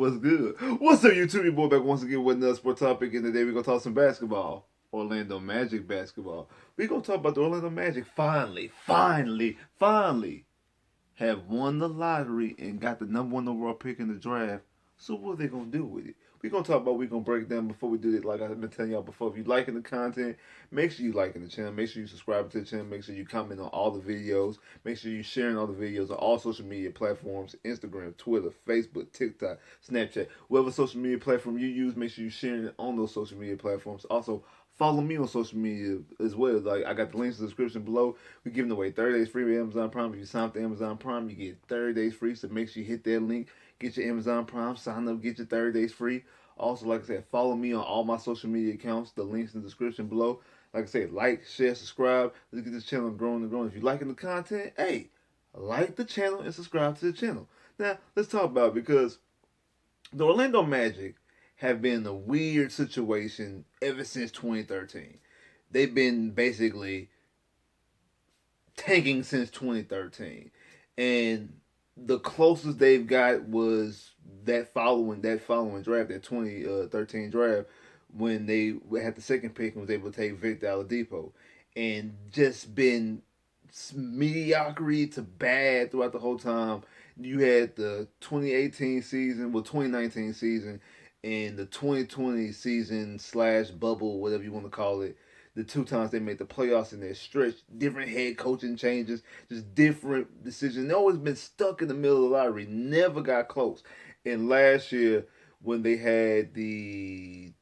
What's good? What's up, YouTube? Your boy back once again with another sport topic, and today we're gonna talk some basketball. Orlando Magic basketball. We're gonna talk about the Orlando Magic finally have won the lottery and got the number one overall pick in the draft. So what are they gonna do with it? We're gonna talk about. We're gonna break it down before we do it. Like I've been telling y'all before, if you liking the content, make sure you liking the channel. Make sure you subscribe to the channel. Make sure you comment on all the videos. Make sure you sharing all the videos on all social media platforms: Instagram, Twitter, Facebook, TikTok, Snapchat, whatever social media platform you use. Make sure you sharing it on those social media platforms. Also, follow me on social media as well. Like I got the links in the description below. We're giving away 30 days free with Amazon Prime. If you sign up to Amazon Prime, you get 30 days free. So make sure you hit that link, get your Amazon Prime, sign up, get your 30 days free. Also, like I said, follow me on all my social media accounts. The links in the description below. Like I said, like, share, subscribe. Let's get this channel growing and growing. If you're liking the content, hey, like the channel and subscribe to the channel. Now, let's talk about it because the Orlando Magic have been in a weird situation ever since 2013. They've been basically tanking since 2013. And the closest they've got was that following draft, that 2013 draft, when they had the second pick and was able to take Victor Oladipo, and just been mediocrity to bad throughout the whole time. You had the 2018 season, 2019 season, and the 2020 season slash bubble, whatever you want to call it. The two times they made the playoffs in their stretch, different head coaching changes, just different decisions. They always been stuck in the middle of the lottery, never got close. And last year, when they had the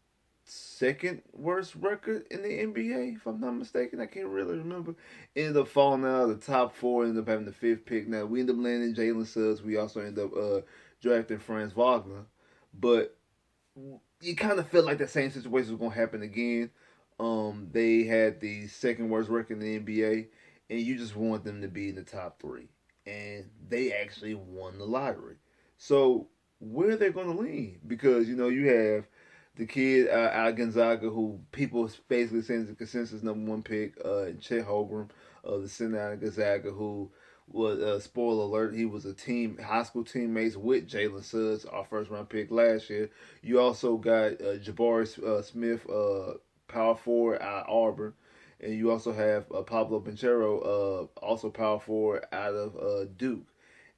second worst record in the NBA, if I'm not mistaken, I can't really remember, ended up falling out of the top four, ended up having the fifth pick. Now, we ended up landing Jalen Suggs. We also ended up drafting Franz Wagner. But you kind of felt like that same situation was going to happen again. They had the second worst record in the NBA, and you just want them to be in the top three. And they actually won the lottery. So where are they going to lean? Because, you have the kid out of Gonzaga, who people basically saying is the consensus number one pick, Chet Holmgren, the center out of Gonzaga, who was, spoiler alert, he was high school teammates with Jalen Suggs, our first round pick last year. You also got Jabari Smith, power forward out of Auburn, and you also have Pablo Banchero, also power forward out of Duke.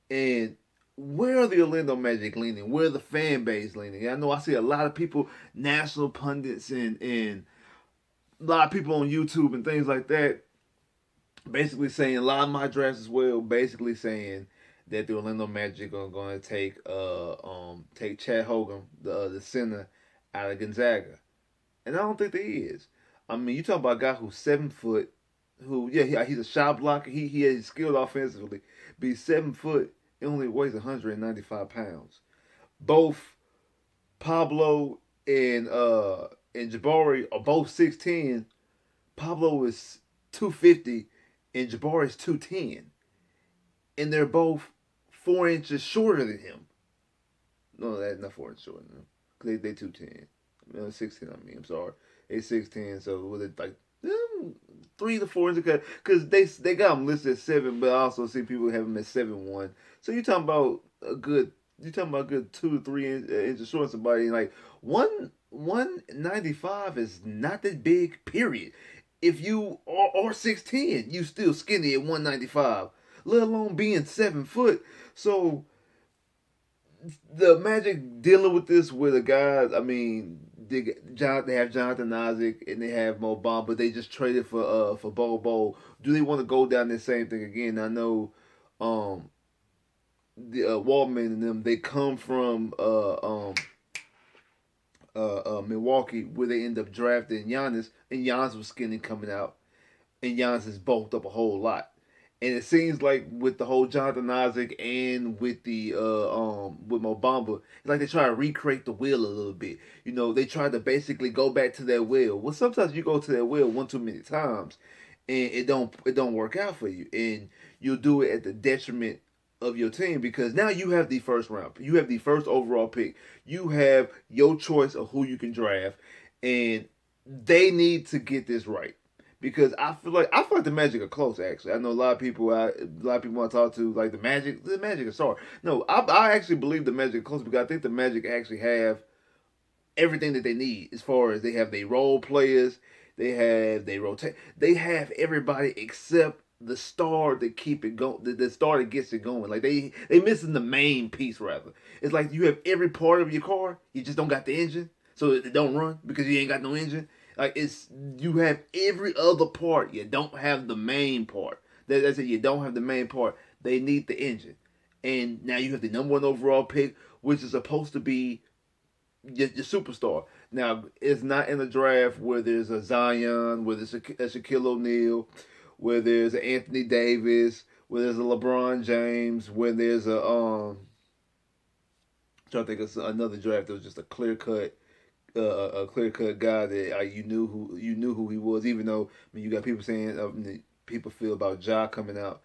And where are the Orlando Magic leaning? Where are the fan base leaning? I know I see a lot of people, national pundits, and a lot of people on YouTube and things like that, basically saying, a lot of my drafts as well, basically saying that the Orlando Magic are going to take Chet Holmgren, the center out of Gonzaga. And I don't think that he is. I mean, you talk about a guy who's 7 foot, he's a shot blocker. He is skilled offensively, but he's 7 foot and only weighs 195 pounds. Both Pablo and Jabari are both 6'10". Pablo is 250 and Jabari is 210. And they're both 4 inches shorter than him. No, that's not 4 inches shorter than him. Because they 210. 16, I'm sorry. They 6'10", so was it like 3 to 4 inches? Because they got him listed at 7, but I also see people have him at 7'1". So you're talking about a good 2 to 3 inches short of somebody. And like 195 is not that big, period. If you are 6'10", you still skinny at 195, let alone being 7 foot. So the Magic dealing with this with a guy, I mean, they have Jonathan Isaac and they have Mo Bamba. They just traded for Bobo. Do they want to go down the same thing again? I know the Waldman and them, they come from Milwaukee, where they end up drafting Giannis, and Giannis was skinny coming out, and Giannis has bulked up a whole lot. And it seems like with the whole Jonathan Isaac and with the with Mo Bamba, it's like they try to recreate the wheel a little bit. They try to basically go back to that wheel. Well, sometimes you go to that wheel one too many times, and it don't work out for you, and you'll do it at the detriment of your team, because now you have the first round, you have the first overall pick, you have your choice of who you can draft, and they need to get this right. because I feel like the Magic are close. Actually, I know a lot of people. A lot of people want to talk to like the Magic. The Magic is sorry. No, I actually believe the Magic are close because I think the Magic actually have everything that they need as far as they have their role players, they have they rotate, they have everybody except the star to keep it going, the star that gets it going. Like they missing the main piece rather. It's like you have every part of your car, you just don't got the engine, so it don't run because you ain't got no engine. Like it's you have every other part, you don't have the main part. That's it. You don't have the main part. They need the engine, and now you have the number one overall pick, which is supposed to be your superstar. Now, it's not in a draft where there's a Zion, where there's a Shaquille O'Neal, where there's an Anthony Davis, where there's a LeBron James, where there's I'm trying to think of another draft that was just a a clear cut guy that you knew who he was. Even though I mean, you got people saying people feel about Ja coming out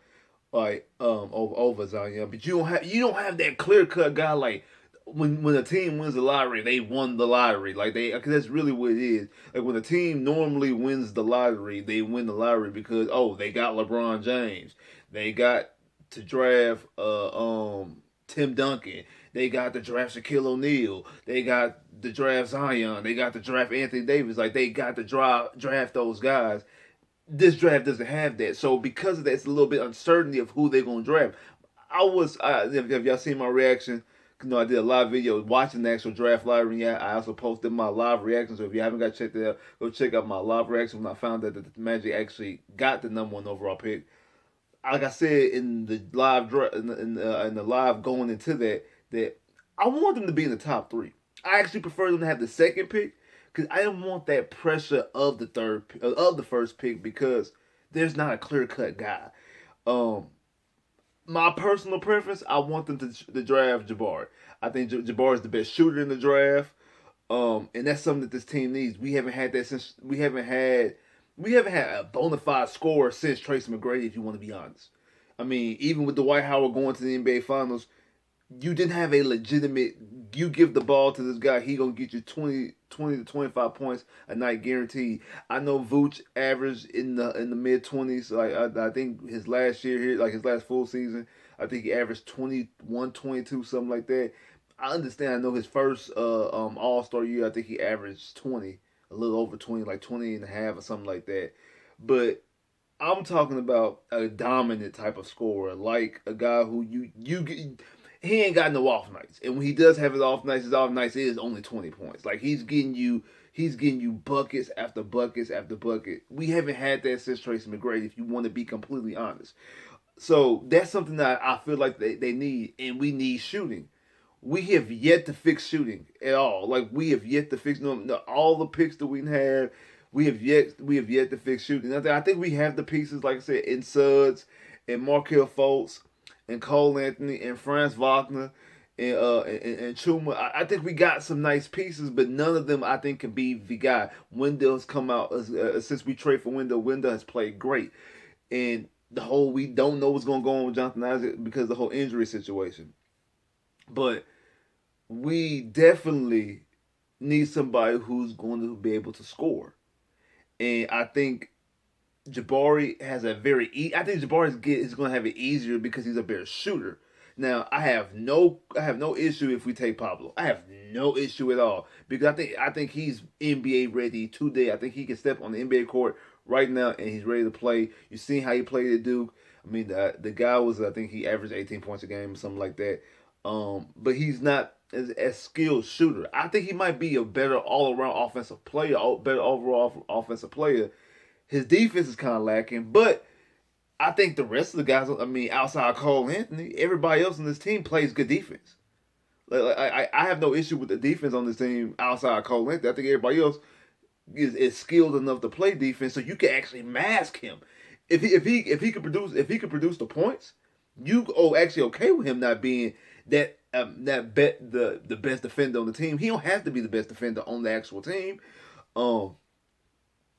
like over Zion, but you don't have that clear cut guy like when a team wins the lottery, they won the lottery. Like cause that's really what it is. Like when a team normally wins the lottery, they win the lottery because they got LeBron James, they got to draft Tim Duncan, they got to draft Shaquille O'Neal, they got the draft Zion, they got to draft Anthony Davis. Like they got to draft those guys. This draft doesn't have that, so because of that, it's a little bit uncertainty of who they're gonna draft. Have y'all seen my reaction? I did a live video watching the actual draft lottery. Yeah, I also posted my live reaction. So if you haven't got checked it out, go check out my live reaction when I found out that the Magic actually got the number one overall pick. Like I said in the live in the live going into that I want them to be in the top three. I actually prefer them to have the second pick because I don't want that pressure of the first pick because there's not a clear cut guy. My personal preference, I want them to draft Jabari. I think Jabari is the best shooter in the draft, and that's something that this team needs. We haven't had that since we haven't had a bona fide scorer since Tracy McGrady. If you want to be honest, I mean, even with Dwight Howard going to the NBA Finals, you didn't have a legitimate. You give the ball to this guy, he gonna get you 20 to 25 points a night guaranteed. I know Vooch averaged in the mid 20s. Like I think his last year here, like his last full season, I think he averaged 21, 22, something like that. I understand. I know his first All Star year, I think he averaged 20, a little over 20, like 20 and a half or something like that. But I'm talking about a dominant type of scorer, like a guy who he ain't got no off nights. And when he does have his off nights is only 20 points. Like he's getting you buckets after buckets after bucket. We haven't had that since Tracy McGrady, if you want to be completely honest. So that's something that I feel like they need, and we need shooting. We have yet to fix shooting at all. Like we have yet to fix all the picks that we have. We have yet to fix shooting. I think we have the pieces, like I said, in Suggs and Markelle Fultz and Cole Anthony and Franz Wagner and Chuma. I think we got some nice pieces, but none of them I think can be the guy. Wendell's come out since we trade for Wendell. Wendell has played great, and the whole we don't know what's going to go on with Jonathan Isaac because of the whole injury situation. But we definitely need somebody who's going to be able to score, and I think Jabari has I think Jabari is going to have it easier because he's a better shooter. Now, I have no issue if we take Paolo. I have no issue at all because I think he's NBA ready today. I think he can step on the NBA court right now and he's ready to play. You seen how he played at Duke. I mean, the guy I think he averaged 18 points a game or something like that. But he's not as skilled shooter. I think he might be a better all-around offensive player, better overall offensive player. His defense is kind of lacking, but I think the rest of the guys, I mean, outside Cole Anthony, everybody else on this team plays good defense. I have no issue with the defense on this team outside Cole Anthony. I think everybody else is skilled enough to play defense, so you can actually mask him. If he could produce the points, you actually okay with him not being the best defender on the team. He don't have to be the best defender on the actual team.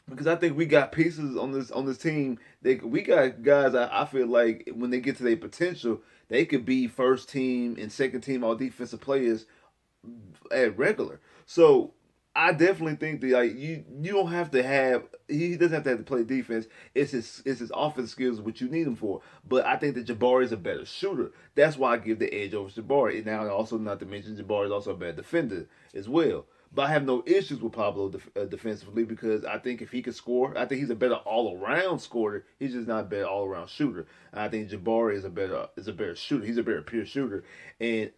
Because I think we got pieces on this team. We got guys I feel like when they get to their potential, they could be first team and second team all defensive players at regular. So I definitely think that like you don't have to have he doesn't have to play defense. It's his offense skills what you need him for. But I think that Jabari is a better shooter. That's why I give the edge over Jabari. And now also not to mention Jabari is also a better defender as well. But I have no issues with Pablo defensively because I think if he could score, I think he's a better all around scorer. He's just not a better all around shooter. And I think Jabari is a better shooter. He's a better pure shooter. And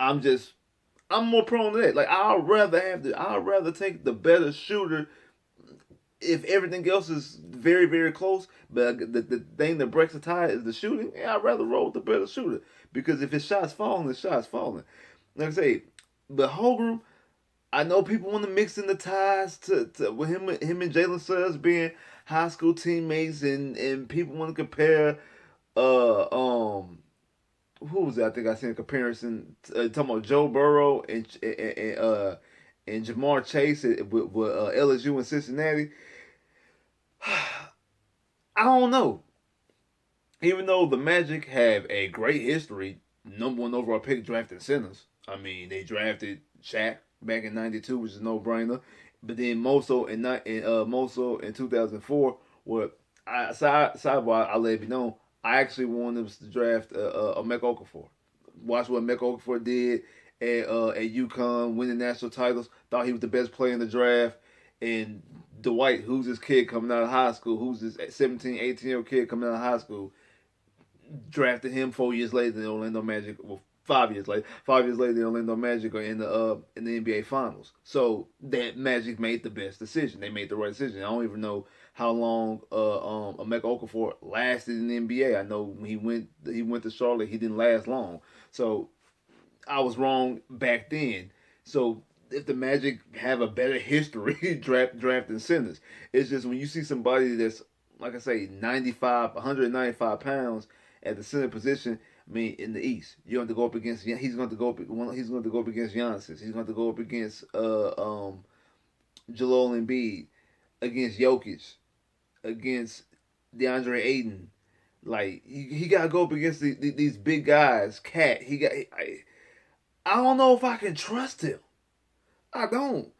I'm more prone to that. Like I'd rather take the better shooter if everything else is very very close. But the thing that breaks the tie is the shooting. Yeah, I'd rather roll with the better shooter because if his shot's falling, the shot's falling. Like I say, but Holmgren, I know people want to mix in the ties to with him and Jalen Suggs being high school teammates, and people want to compare uh um who was that? I think I seen a comparison talking about Joe Burrow and Jamar Chase with LSU and Cincinnati. I don't know. Even though the Magic have a great history, number one overall pick drafting centers. I mean, they drafted Shaq back in '92, which is no brainer. But then Moso in 2004. Where sidebar, I let it be known. I actually wanted them to draft a Mek Okafor. Watch what Mek Okafor did at UConn, winning national titles. Thought he was the best player in the draft. And Dwight, who's this kid coming out of high school, who's this 17, 18-year-old kid coming out of high school, drafted him 4 years later in the Orlando Magic. Well, 5 years later. 5 years later, the Orlando Magic are in the NBA Finals. So that Magic made the best decision. They made the right decision. I don't even know how long Emeka Okafor lasted in the NBA. I know when he went to Charlotte, he didn't last long. So I was wrong back then. So if the Magic have a better history drafting centers, it's just when you see somebody that's like I say 195 pounds at the center position. I mean, in the East, you have to go up against. He's going to go up. He's going to go up against Giannis. He's going to go up against Joel Embiid, against Jokic, against DeAndre Ayton. Like he got to go up against these big guys. Cat. I don't know if I can trust him. I don't.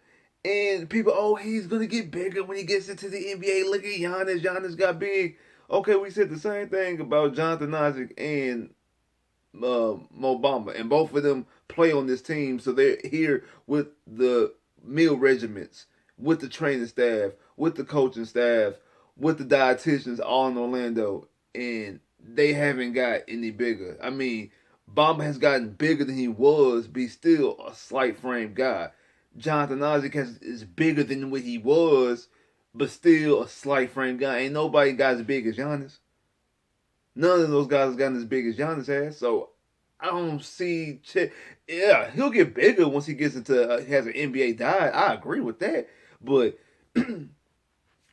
And people, oh, he's gonna get bigger when he gets into the NBA. Look at Giannis. Giannis got big. Okay, we said the same thing about Jonathan Isaac and Mo Bamba, and both of them play on this team, so they're here with the meal regiments, with the training staff, with the coaching staff, with the dietitians, all in Orlando, and they haven't got any bigger. I mean, Bamba has gotten bigger than he was, but he's still a slight frame guy. Jonathan Isaac is bigger than what he was, but still a slight frame guy. Ain't nobody got as big as Giannis. None of those guys have gotten as big as Giannis has. So I don't see Chet. Yeah, he'll get bigger once he gets into has an NBA diet. I agree with that, but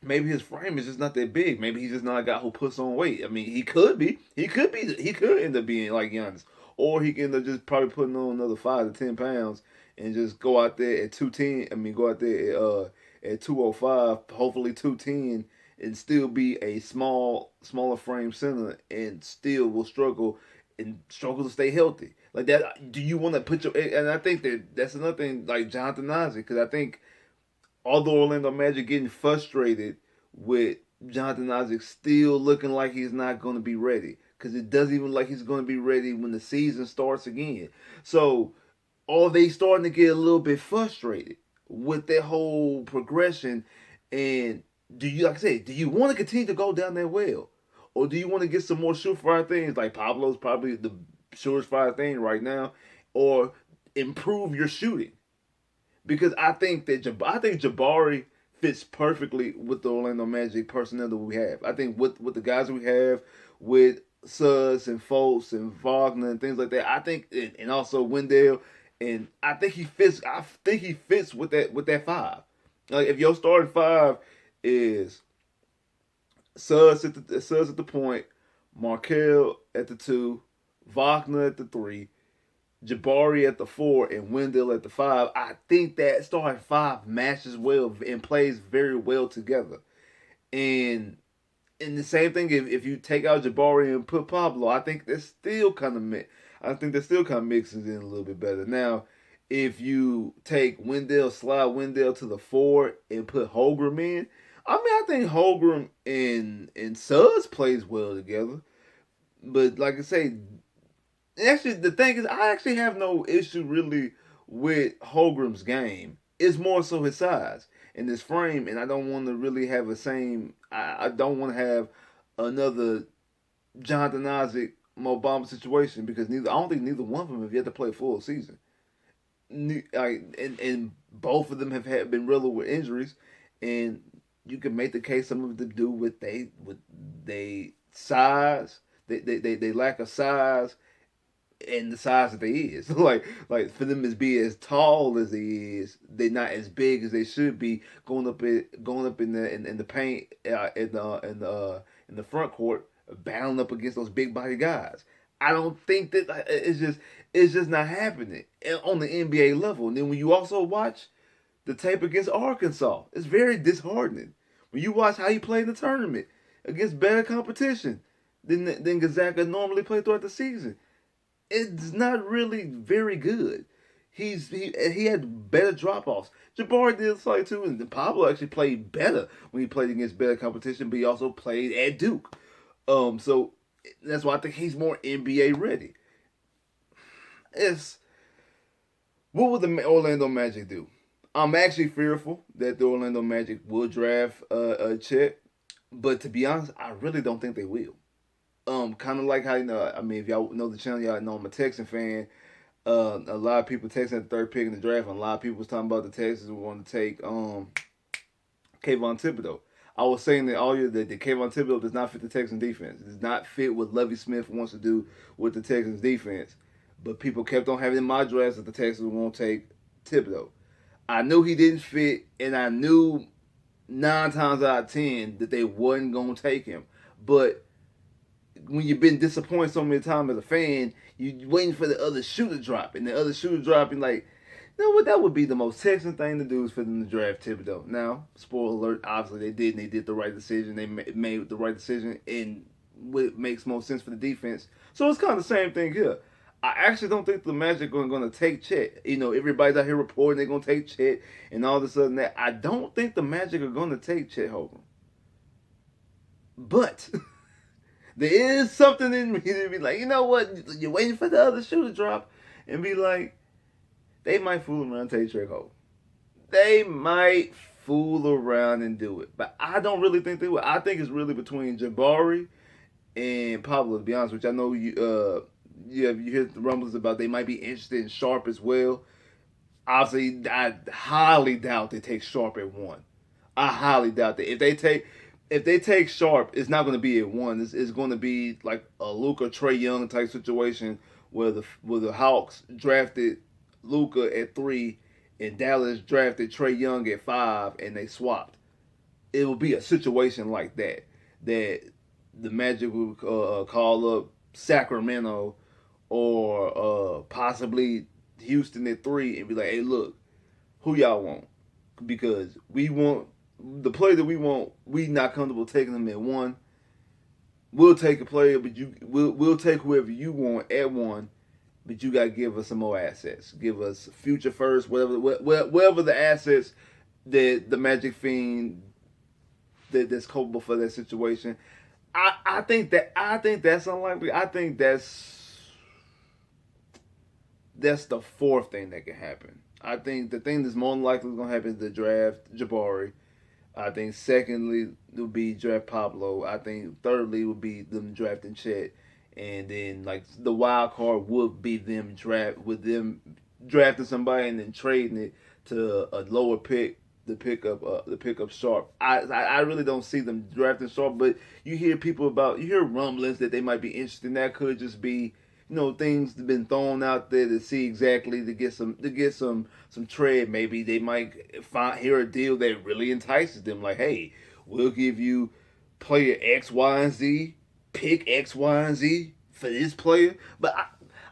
maybe his frame is just not that big. Maybe he's just not a guy who puts on weight. I mean, he could be. He could be. He could end up being like Giannis, or he can end up just probably putting on another 5 to 10 pounds and just go out there at 210. I mean, go out there at 205, hopefully 210, and still be a smaller frame center, and still will struggle to stay healthy. Like that, do you want to put your? And I think that's another thing, like Jonathan Isaac, because I think although Orlando Magic getting frustrated with Jonathan Isaac still looking like he's not going to be ready, because it doesn't even look like he's going to be ready when the season starts again. So, are they starting to get a little bit frustrated with that whole progression? And do you, like I said, do you want to continue to go down that well? Or do you want to get some more surefire things, like Pablo's probably the surefire thing right now, or improve your shooting? Because I think Jabari fits perfectly with the Orlando Magic personnel that we have. I think with the guys we have, with Suggs and Fultz and Wagner and things like that, I think, and also Wendell, and I think he fits. I think he fits with that five. Like if your starting five is Suggs at the point, Markel at the 2, Wagner at the 3, Jabari at the 4, and Wendell at the 5. I think that starting 5 matches well and plays very well together. And the same thing, if you take out Jabari and put Pablo, I think that still kind of mixes in a little bit better. Now, if you take Wendell, slide Wendell to the 4 and put Holmgren in, I mean, I think Holmgren and Suggs plays well together. But like I say, actually, the thing is, I actually have no issue really with Holmgren's game. It's more so his size and his frame, and I don't want to really have the same. I don't want to have another Jonathan Isaac Mo Bamba situation because neither I don't think neither one of them have yet to play a full season. And both of them have been riddled with injuries, and you can make the case some of it to do with they size, they lack of size and the size that they is. like for them to be as tall as they is, they're not as big as they should be going up in the paint in the front court, battling up against those big body guys. I don't think that it's just not happening on the NBA level. And then when you also watch the tape against Arkansas, it's very disheartening. When you watch how he played in the tournament against better competition than Gonzaga normally play throughout the season, it's not really very good. He had better drop offs. Jabari did slightly too, and Paolo actually played better when he played against better competition, but he also played at Duke. So that's why I think he's more NBA ready. It's What would the Orlando Magic do? I'm actually fearful that the Orlando Magic will draft Chet, but to be honest, I really don't think they will. Kind of like how I mean, if y'all know the channel, y'all know I'm a Texan fan. A lot of people texting the third pick in the draft, and a lot of people was talking about the Texans were going to take Kayvon Thibodeau. I was saying that all year that the Kayvon Thibodeau does not fit the Texans defense. It does not fit what Lovie Smith wants to do with the Texans defense. But people kept on having in my drafts that the Texans won't take Thibodeau. I knew he didn't fit, and I knew 9 times out of 10 that they wasn't going to take him. But when you've been disappointed so many times as a fan, you waiting for the other shoe to drop, and the other shoe to drop, and like, you know what? That would be the most Texan thing to do is for them to draft Thibodeau. Now, spoiler alert, obviously they did, and they did the right decision. They made the right decision, and what makes most sense for the defense. So it's kind of the same thing here. I actually don't think the Magic are going to take Chet. You know, everybody's out here reporting they're going to take Chet, and all of a sudden that. I don't think the Magic are going to take Chet Holmgren. But there is something in me to be like, you know what? You're waiting for the other shoe to drop, and be like, they might fool around and take Chet Holmgren. They might fool around and do it, but I don't really think they will. I think it's really between Jabari and Paolo. To be honest, which I know you hear the rumblings about they might be interested in Sharp as well. Obviously, I highly doubt they take Sharp at 1. I highly doubt that. If they take Sharp, it's not going to be at 1. It's going to be like a Luka Trae Young type situation where the Hawks drafted Luka at 3 and Dallas drafted Trae Young at 5 and they swapped. It will be a situation like that the Magic will call up Sacramento or possibly Houston at 3 and be like, hey, look, who y'all want? Because we want the player that we want. We not comfortable taking them at 1. We'll take a player, but we'll take whoever you want at 1. But you gotta give us some more assets. Give us future first, whatever the assets that the Magic Fiend that's culpable for that situation. I think that's unlikely. I think that's the fourth thing that can happen. I think the thing that's more likely going to happen is the draft Jabari. I think secondly would be draft Pablo. I think thirdly would be them drafting Chet, and then like the wild card would be them drafting somebody and then trading it to a lower pick to pick up Sharp. I really don't see them drafting Sharp, but you hear rumblings that they might be interested. That could just be things that have been thrown out there to see exactly to get some trade. Maybe they might hear a deal that really entices them. Like, hey, we'll give you player X, Y, and Z, pick X, Y, and Z for this player. But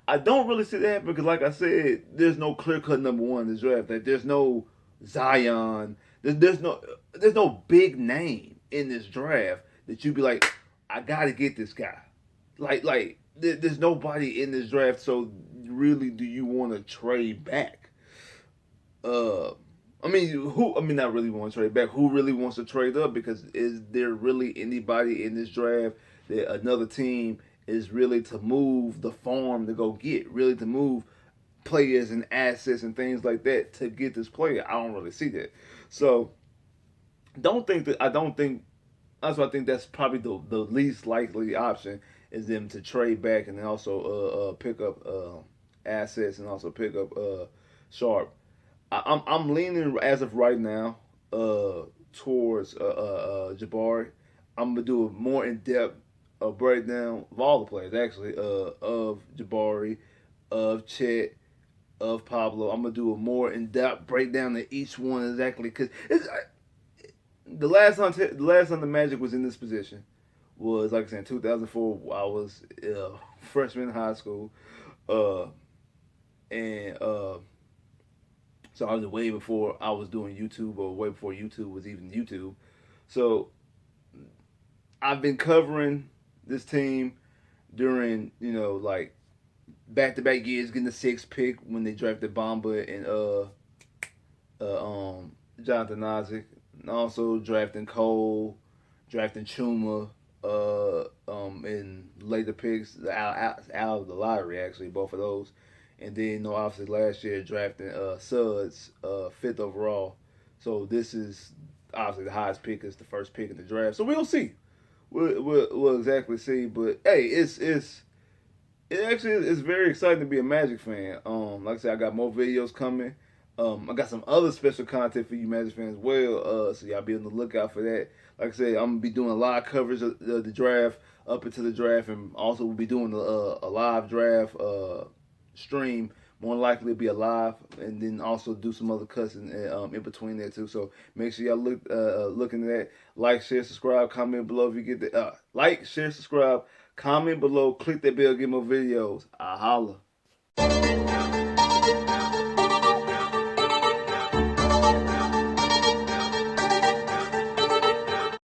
I don't really see that happen because, like I said, there's no clear cut number 1 in this draft. Like, there's no Zion. There's no big name in this draft that you'd be like, I gotta get this guy. Like there's nobody in this draft. So really, do you want to trade back? uh, I mean, who? I mean, not really want to trade back. Who really wants to trade up? Because is there really anybody in this draft that another team is really to move the farm to go get? Really to move players and assets and things like that to get this player? I don't really see that. So don't think that. I don't think. That's why I think that's probably the least likely option is them to trade back and then also pick up assets and also pick up Sharp. I'm leaning as of right now towards Jabari. I'm gonna do a more in depth breakdown of all the players actually of Jabari, of Chet, of Pablo. I'm gonna do a more in depth breakdown of each one exactly because the last time the Magic was in this position was like I said in 2004. I was freshman in high school, uh, and so I was way before I was doing YouTube or way before YouTube was even YouTube. So I've been covering this team during like back to back years, getting the sixth pick when they drafted Bamba and Jonathan Isaac, and also drafting Cole, drafting Chuma, in later picks out of the lottery actually, both of those, and then obviously last year drafting Suggs fifth overall. So this is obviously the highest pick is the first pick in the draft. So we'll see. We'll exactly see. But hey, it actually is very exciting to be a Magic fan. Like I said, I got more videos coming. I got some other special content for you Magic fans as well. So y'all be on the lookout for that. Like I said, I'm gonna be doing a live coverage of the draft up into the draft, and also we'll be doing a live draft stream. More likely to be a live, and then also do some other cuts in between there too. So make sure y'all looking at that. Like, share, subscribe, comment below if you get the like, share, subscribe, comment below, click that bell, get more videos. I holla.